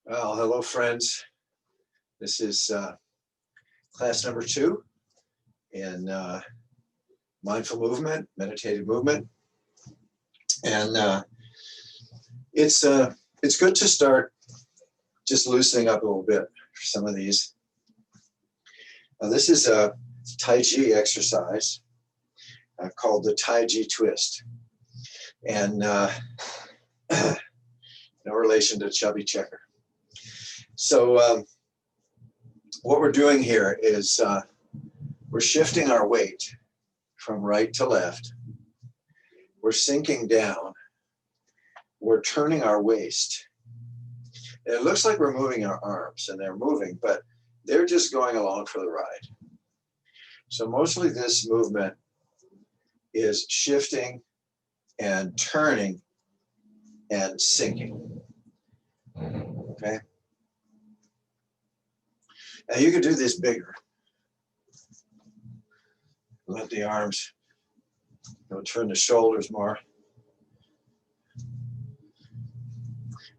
Well, hello, friends. This is class number 2 in mindful movement, meditative movement, and it's good to start just loosening up a little bit for some of these. This is a Tai Chi exercise called the Tai Chi twist, and no relation to chubby checker. So what we're doing here is we're shifting our weight from right to left. We're sinking down. We're turning our waist. And it looks like we're moving our arms, and they're moving, but they're just going along for the ride. So mostly this movement is shifting and turning and sinking. Okay? Now you can do this bigger. Let the arms, turn the shoulders more.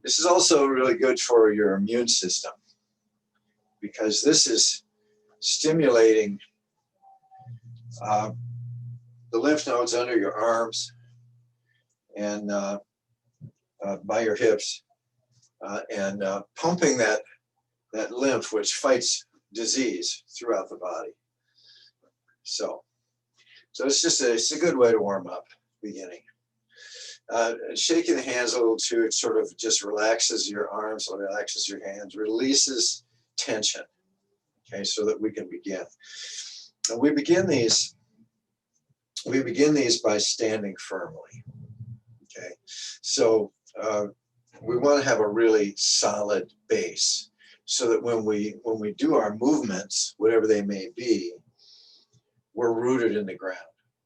This is also really good for your immune system because this is stimulating the lymph nodes under your arms and by your hips and pumping that lymph which fights disease throughout the body. So it's a good way to warm up beginning. Shaking the hands a little too, it sort of just relaxes your arms, relaxes your hands, releases tension, okay, so that we can begin. And we begin these by standing firmly, okay? So we want to have a really solid base so that when we do our movements, whatever they may be, we're rooted in the ground.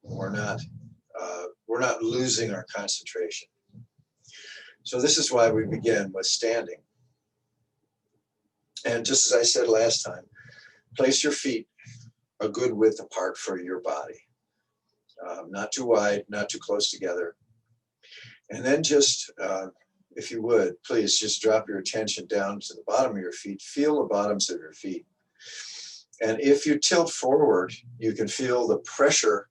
We're not losing our concentration. So this is why we begin with standing. And just as I said last time, place your feet a good width apart for your body. Not too wide, not too close together. And then just, if you would, please just drop your attention down to the bottom of your feet. Feel the bottoms of your feet. And if you tilt forward, you can feel the pressure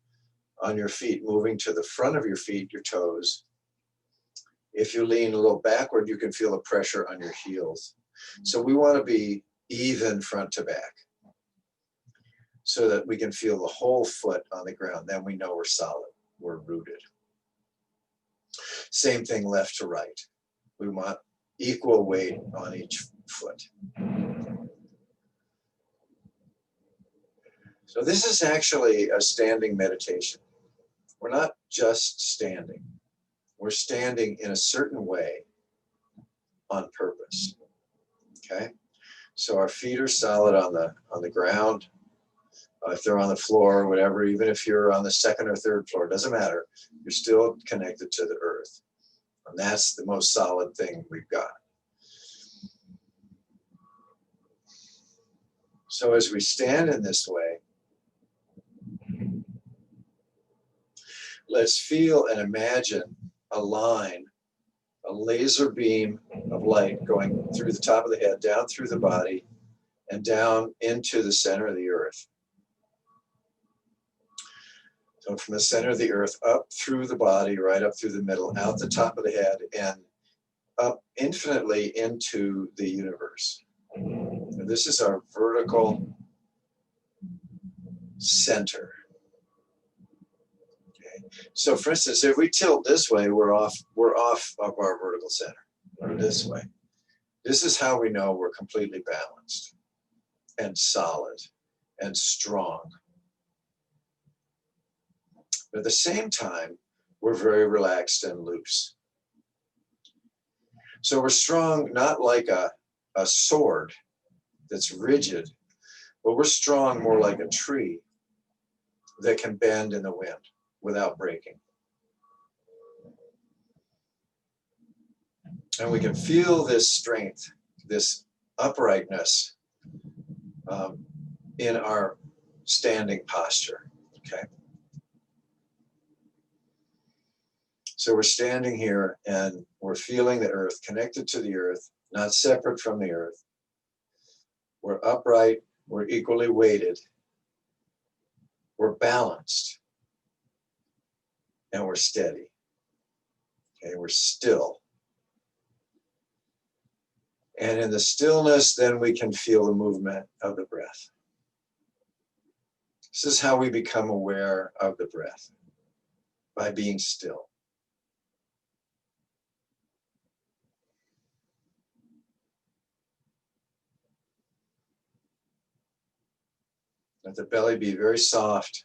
on your feet moving to the front of your feet, your toes. If you lean a little backward, you can feel the pressure on your heels. So we want to be even front to back so that we can feel the whole foot on the ground. Then we know we're solid, we're rooted. Same thing left to right. We want equal weight on each foot. So this is actually a standing meditation. We're not just standing. We're standing in a certain way on purpose, okay? So our feet are solid on the ground. If they're on the floor or whatever, even if you're on the second or third floor, it doesn't matter. You're still connected to the earth. And that's the most solid thing we've got. So as we stand in this way, let's feel and imagine a line, a laser beam of light going through the top of the head, down through the body, and down into the center of the earth. So from the center of the earth, up through the body, right up through the middle, out the top of the head, and up infinitely into the universe. And this is our vertical center. Okay. So for instance, if we tilt this way, we're off of our vertical center, or this way. This is how we know we're completely balanced and solid and strong. But at the same time, we're very relaxed and loose. So we're strong, not like a sword that's rigid, but we're strong more like a tree that can bend in the wind without breaking. And we can feel this strength, this uprightness in our standing posture, okay? So we're standing here and we're feeling the earth, connected to the earth, not separate from the earth. We're upright, we're equally weighted, we're balanced, and we're steady. Okay, we're still. And in the stillness, then we can feel the movement of the breath. This is how we become aware of the breath, by being still. Let the belly be very soft.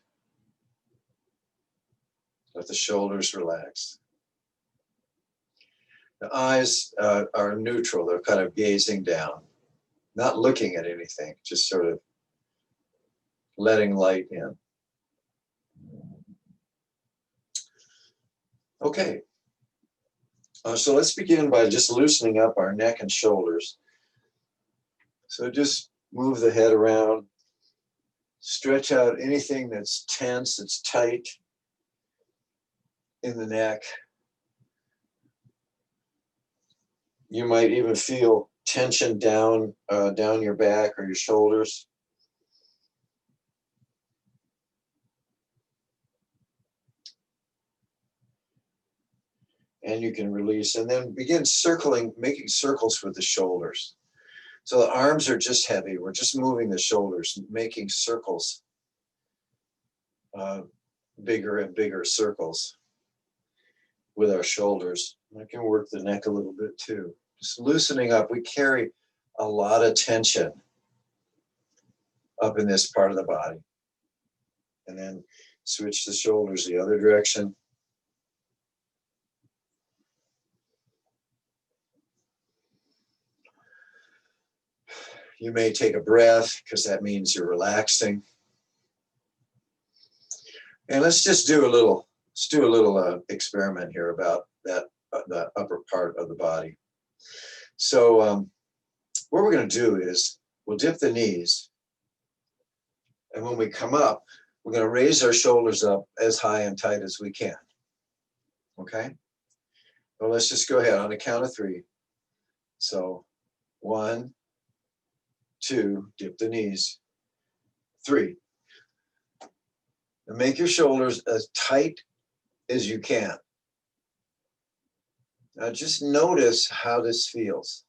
Let the shoulders relax. The eyes are neutral. They're kind of gazing down, not looking at anything, just sort of letting light in. Okay. So let's begin by just loosening up our neck and shoulders. So just move the head around, stretch out anything that's tense, that's tight in the neck. You might even feel tension down your back or your shoulders. And you can release, and then begin circling, making circles with the shoulders. So the arms are just heavy. We're just moving the shoulders, making circles, bigger and bigger circles with our shoulders. I can work the neck a little bit too. Just loosening up. We carry a lot of tension up in this part of the body. And then switch the shoulders the other direction. You may take a breath because that means you're relaxing. And let's just do a little experiment here about that, the upper part of the body. So what we're going to do is we'll dip the knees. And when we come up, we're going to raise our shoulders up as high and tight as we can. Okay? Well, let's just go ahead on the count of 3. So 1, 2, dip the knees. 3. And make your shoulders as tight as you can. Now just notice how this feels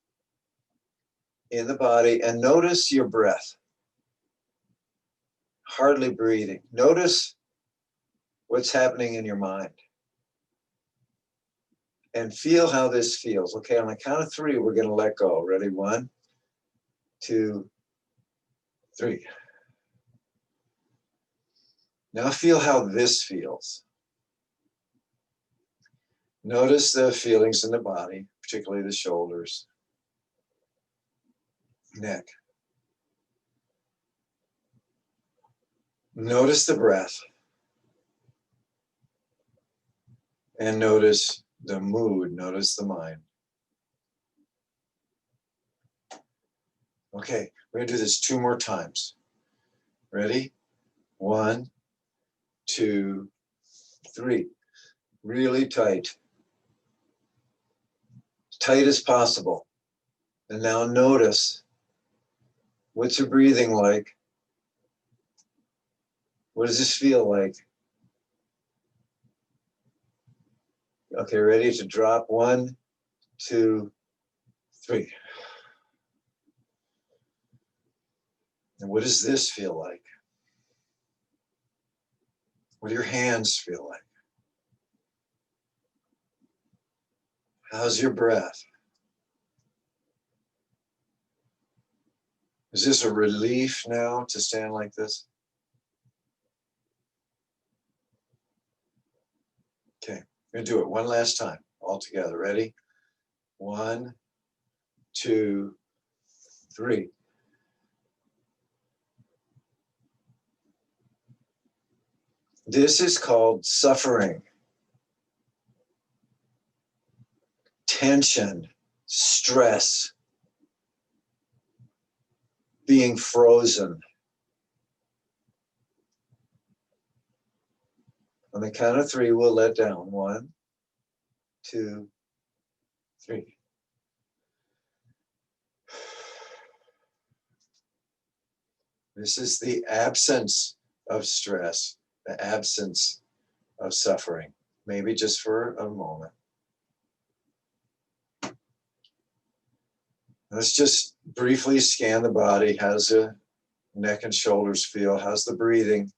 in the body, and notice your breath. Hardly breathing. Notice what's happening in your mind. And feel how this feels. Okay, on the count of 3, we're going to let go. Ready? 1, 2, 3. Now feel how this feels. Notice the feelings in the body, particularly the shoulders, neck. Notice the breath. And notice the mood, notice the mind. Okay, we're going to do this 2 more times. Ready? 1, 2, 3. Really tight. As tight as possible. And now notice, what's your breathing like? What does this feel like? Okay, ready to drop? 1, 2, 3. And what does this feel like? What do your hands feel like? How's your breath? Is this a relief now to stand like this? Okay, we're gonna do it one last time, all together. Ready? 1, 2, 3. This is called suffering, tension, stress, being frozen. On the count of 3, we'll let down. 1, 2, 3. This is the absence of stress, the absence of suffering, maybe just for a moment. Let's just briefly scan the body. How's the neck and shoulders feel? How's the breathing?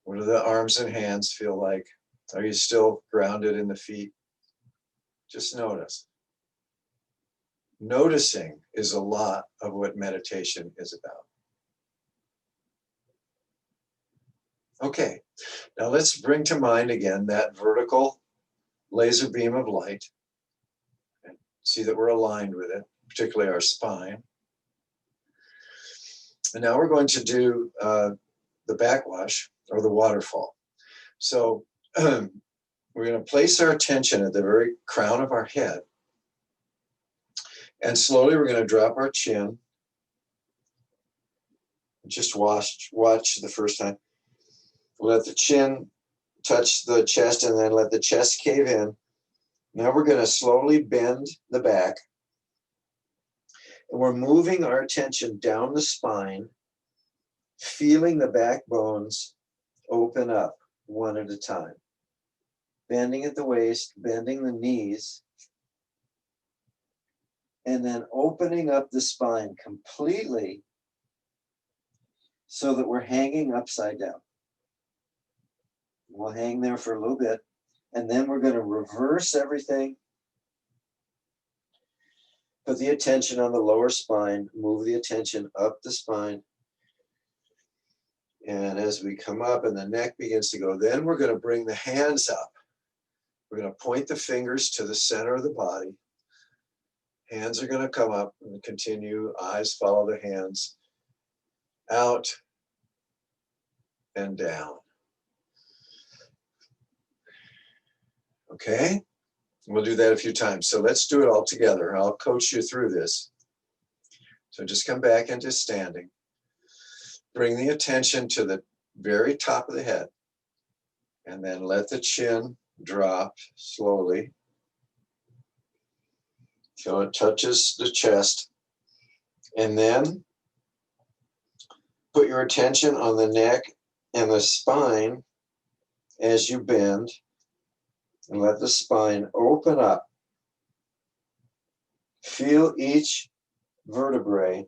What do the arms and hands feel like? Are you still grounded in the feet? Just notice. Noticing is a lot of what meditation is about. Okay, now let's bring to mind again that vertical laser beam of light and see that we're aligned with it, particularly our spine. And now we're going to do the backwash or the waterfall. So we're going to place our attention at the very crown of our head. And slowly we're going to drop our chin. Just watch the first time. Let the chin touch the chest and then let the chest cave in. Now we're going to slowly bend the back. And we're moving our attention down the spine, feeling the backbones open up one at a time. Bending at the waist, bending the knees, and then opening up the spine completely so that we're hanging upside down. We'll hang there for a little bit, and then we're going to reverse everything. Put the attention on the lower spine, move the attention up the spine. And as we come up and the neck begins to go, then we're going to bring the hands up. We're going to point the fingers to the center of the body. Hands are going to come up and continue. Eyes follow the hands. Out and down. Okay? We'll do that a few times. So let's do it all together. I'll coach you through this. So just come back into standing. Bring the attention to the very top of the head. And then let the chin drop slowly till it touches the chest. And then put your attention on the neck and the spine as you bend. And let the spine open up. Feel each vertebrae,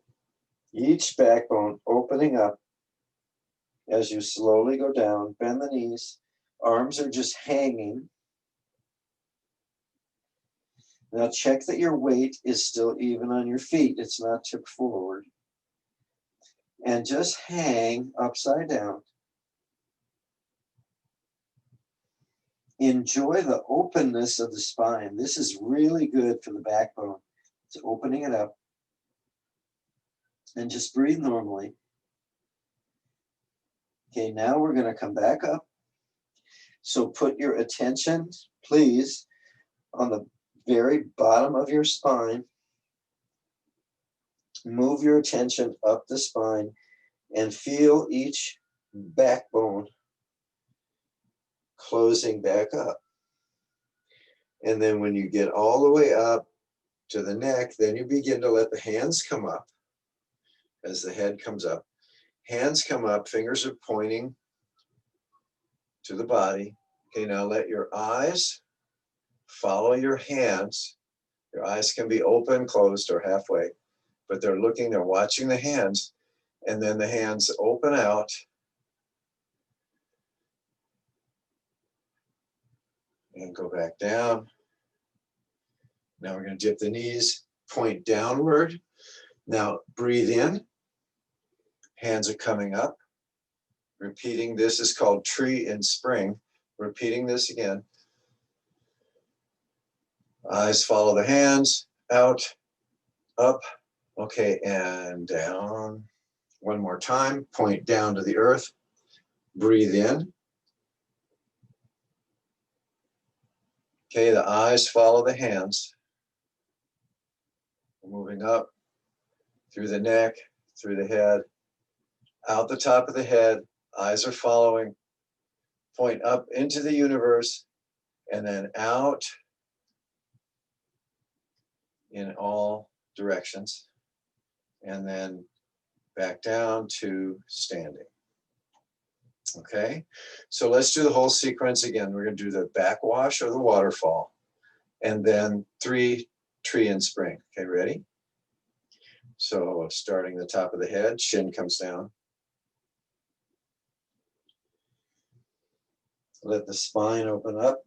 each backbone opening up as you slowly go down. Bend the knees. Arms are just hanging. Now check that your weight is still even on your feet. It's not tipped forward. And just hang upside down. Enjoy the openness of the spine. This is really good for the backbone. It's opening it up. And just breathe normally. Okay, now we're going to come back up. So put your attention, please, on the very bottom of your spine. Move your attention up the spine and feel each backbone closing back up. And then when you get all the way up to the neck, then you begin to let the hands come up as the head comes up. Hands come up, fingers are pointing to the body. Okay, now let your eyes follow your hands. Your eyes can be open, closed, or halfway, but they're looking, they're watching the hands, and then the hands open out. And go back down. Now we're going to dip the knees, point downward. Now breathe in. Hands are coming up. Repeating this is called tree in spring. Repeating this again. Eyes follow the hands. Out, up. Okay, and down. One more time. Point down to the earth. Breathe in. Okay, the eyes follow the hands. Moving up through the neck, through the head, out the top of the head. Eyes are following. Point up into the universe and then out in all directions. And then back down to standing. Okay, so let's do the whole sequence again. We're going to do the backwash or the waterfall, and then 3 tree and spring. Okay, ready? So starting the top of the head, shin comes down. Let the spine open up.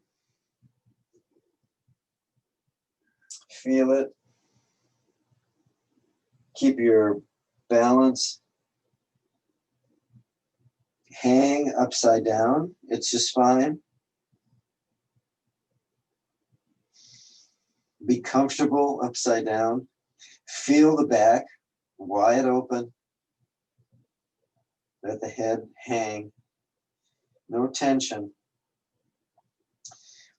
Feel it. Keep your balance. Hang upside down. It's your spine. Be comfortable upside down. Feel the back wide open. Let the head hang. No tension.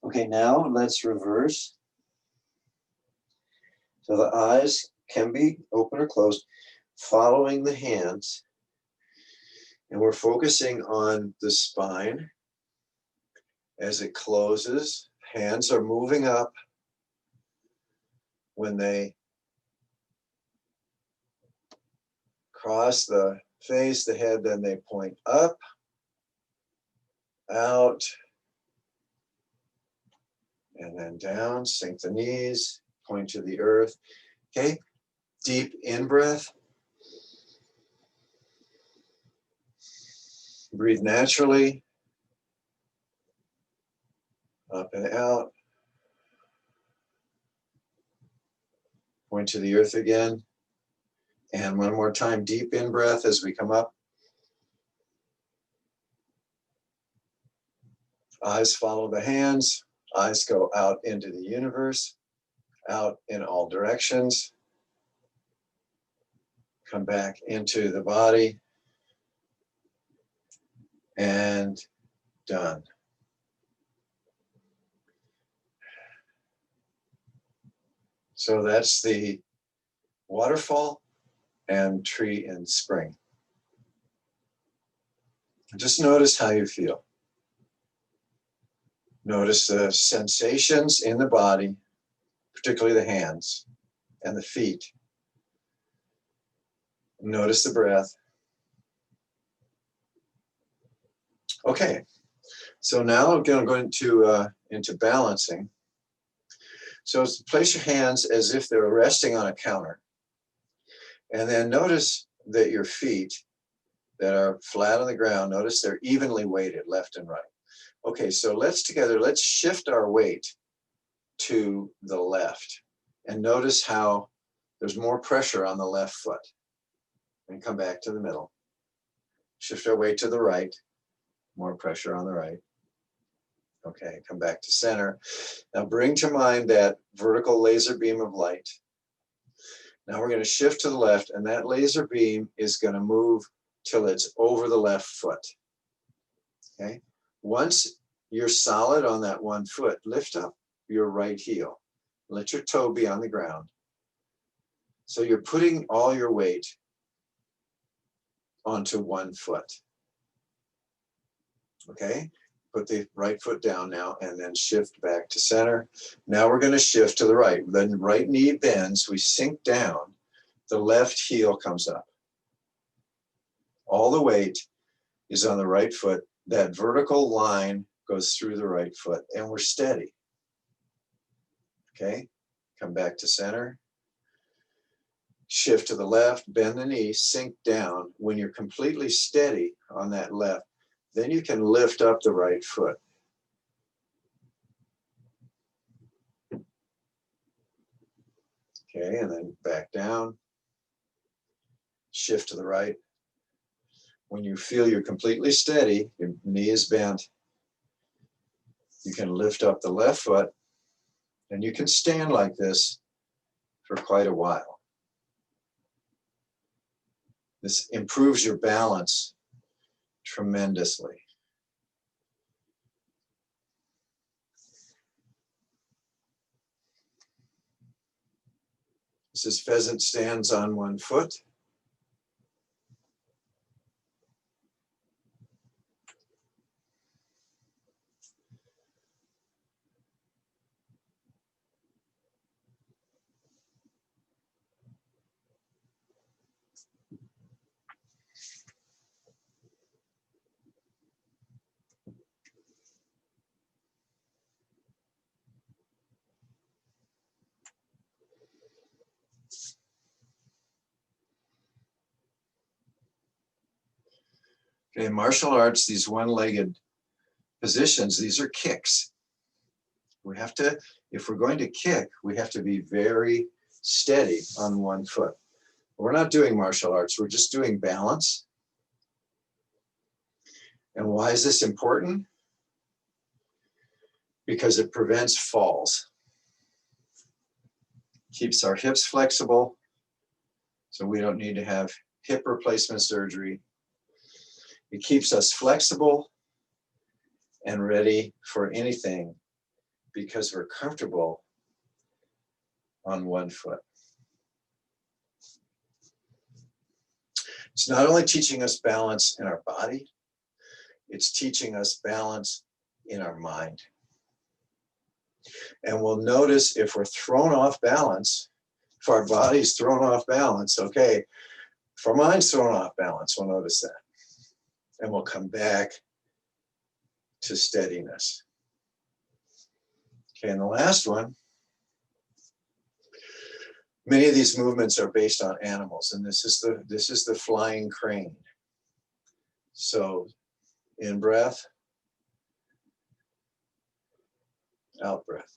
Okay, now let's reverse. So the eyes can be open or closed, following the hands. And we're focusing on the spine as it closes. Hands are moving up. When they cross the face, the head, then they point up, out, and then down. Sink the knees, point to the earth. Okay, deep in-breath. Breathe naturally. Up and out. Point to the earth again. And one more time, deep in-breath as we come up. Eyes follow the hands. Eyes go out into the universe, out in all directions. Come back into the body. And done. So that's the waterfall and tree and spring. Just notice how you feel. Notice the sensations in the body, particularly the hands and the feet. Notice the breath. Okay, so now I'm going into balancing. So place your hands as if they're resting on a counter. And then notice that your feet that are flat on the ground, notice they're evenly weighted left and right. Okay, so let's shift our weight to the left. And notice how there's more pressure on the left foot. And come back to the middle. Shift our weight to the right. More pressure on the right. Okay, come back to center. Now bring to mind that vertical laser beam of light. Now we're going to shift to the left, and that laser beam is going to move till it's over the left foot. Okay, once you're solid on that one foot, lift up your right heel. Let your toe be on the ground. So you're putting all your weight onto one foot. Okay, put the right foot down now and then shift back to center. Now we're going to shift to the right. Then right knee bends, we sink down, the left heel comes up. All the weight is on the right foot. That vertical line goes through the right foot and we're steady. Okay, come back to center. Shift to the left, bend the knee, sink down. When you're completely steady on that left, then you can lift up the right foot. Okay, and then back down. Shift to the right. When you feel you're completely steady, your knee is bent, you can lift up the left foot, and you can stand like this for quite a while. This improves your balance tremendously. This is pheasant stands on one foot. In martial arts, these one-legged positions, these are kicks. We have to, if we're going to kick, we have to be very steady on one foot. We're not doing martial arts, we're just doing balance. And why is this important? Because it prevents falls. Keeps our hips flexible, so we don't need to have hip replacement surgery. It keeps us flexible and ready for anything because we're comfortable on one foot. It's not only teaching us balance in our body, it's teaching us balance in our mind. And we'll notice if we're thrown off balance, if our body's thrown off balance, okay, if our mind's thrown off balance, we'll notice that. And we'll come back to steadiness. Okay, and the last one, many of these movements are based on animals, and this is the flying crane. So in breath, out breath.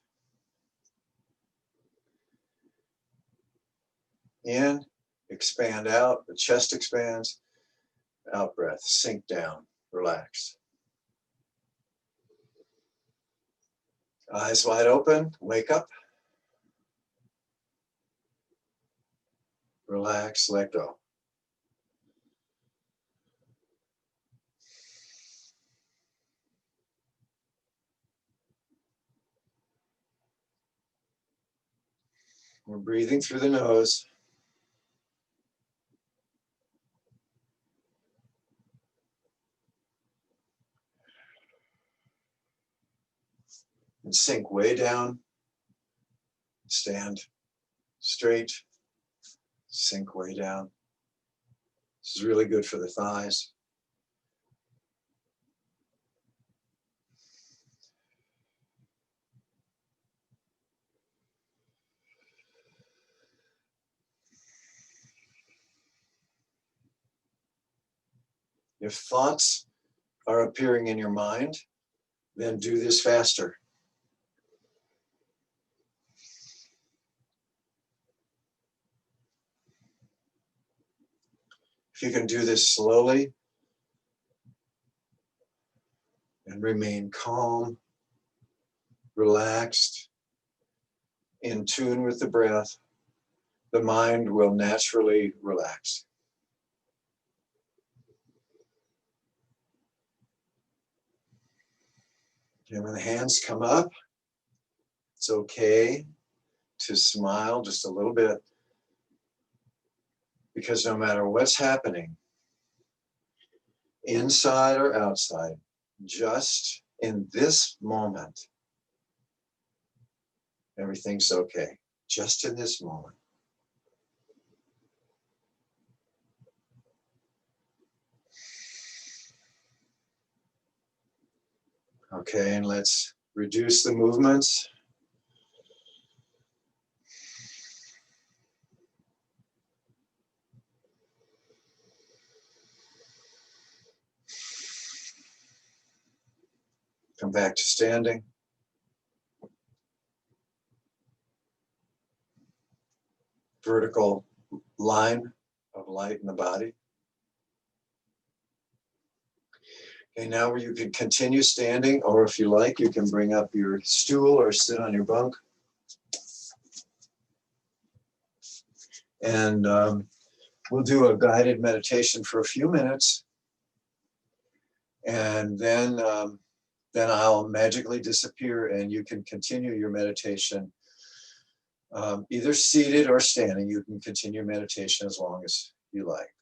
In, expand out, the chest expands, out breath, sink down, relax. Eyes wide open, wake up. Relax, let go. We're breathing through the nose. And sink way down. Stand straight. Sink way down. This is really good for the thighs. If thoughts are appearing in your mind, then do this faster. If you can do this slowly and remain calm, relaxed, in tune with the breath, the mind will naturally relax. And when the hands come up, it's okay to smile just a little bit, because no matter what's happening, inside or outside, just in this moment, everything's okay, just in this moment. Okay, and let's reduce the movements. Come back to standing. Vertical line of light in the body. Okay, now where you can continue standing, or if you like, you can bring up your stool or sit on your bunk. And we'll do a guided meditation for a few minutes. And then I'll magically disappear and you can continue your meditation. Either seated or standing, you can continue meditation as long as you like.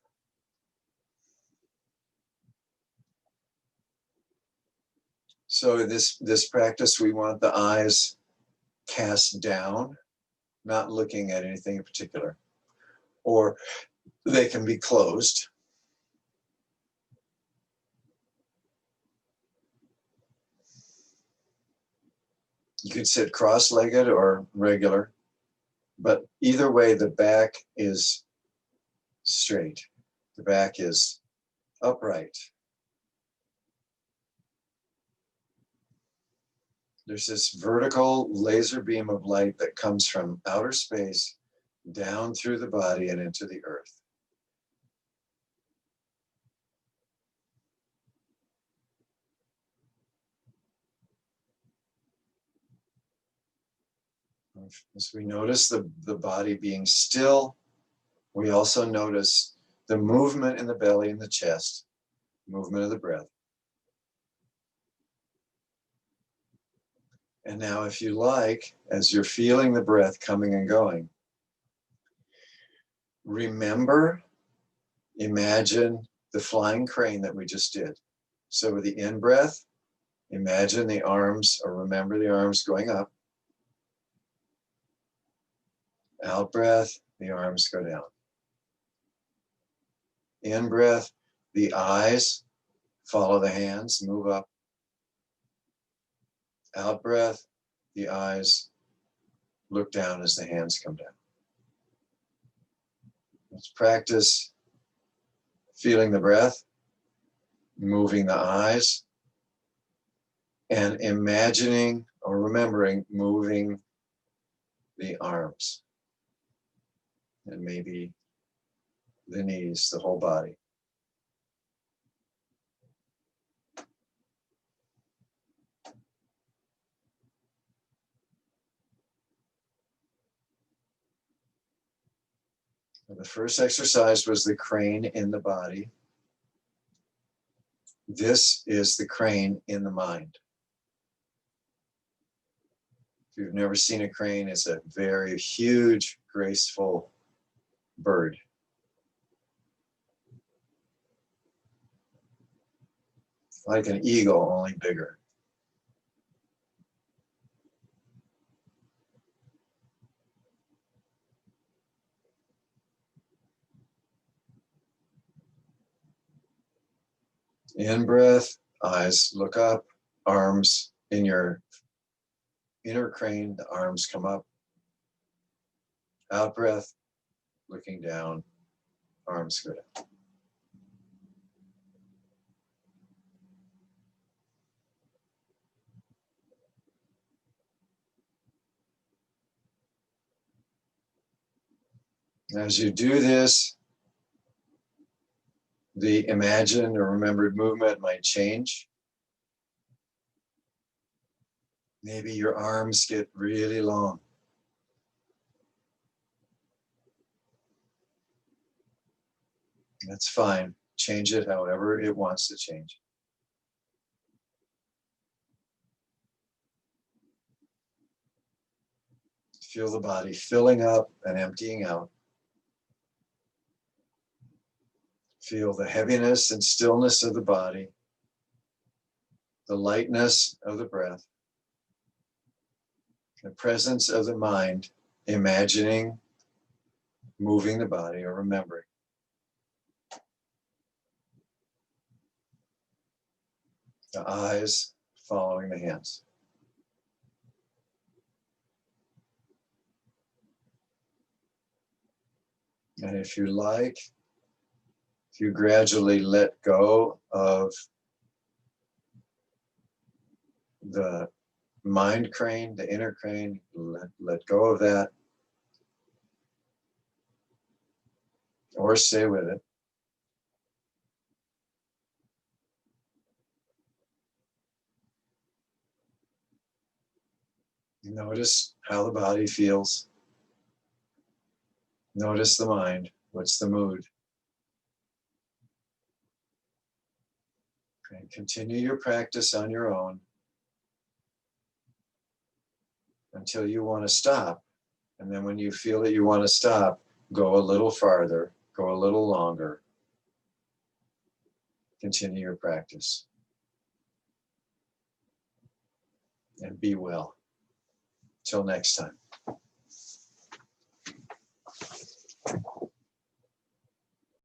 So this practice, we want the eyes cast down, not looking at anything in particular, or they can be closed. You could sit cross-legged or regular, but either way, the back is straight. The back is upright. There's this vertical laser beam of light that comes from outer space down through the body and into the earth. As we notice the body being still, we also notice the movement in the belly and the chest, movement of the breath. And now, if you like, as you're feeling the breath coming and going, remember, imagine the flying crane that we just did. So with the in-breath, imagine the arms, or remember the arms going up. Out-breath, the arms go down. In-breath, the eyes follow the hands, move up. Out-breath, the eyes look down as the hands come down. Let's practice feeling the breath, moving the eyes, and imagining or remembering moving the arms and maybe the knees, the whole body. The first exercise was the crane in the body. This is the crane in the mind. If you've never seen a crane, it's a very huge, graceful bird. Like an eagle, only bigger. In breath, eyes look up, arms in your inner crane, the arms come up. Out breath, looking down, arms go down. As you do this, the imagined or remembered movement might change. Maybe your arms get really long. That's fine. Change it however it wants to change. Feel the body filling up and emptying out. Feel the heaviness and stillness of the body, the lightness of the breath, the presence of the mind, imagining, moving the body or remembering. The eyes following the hands. And if you like, if you gradually let go of the mind crane, the inner crane, let go of that, or stay with it. Notice how the body feels. Notice the mind. What's the mood? And continue your practice on your own until you want to stop. And then when you feel that you want to stop, go a little farther, go a little longer. Continue your practice. And be well. Till next time.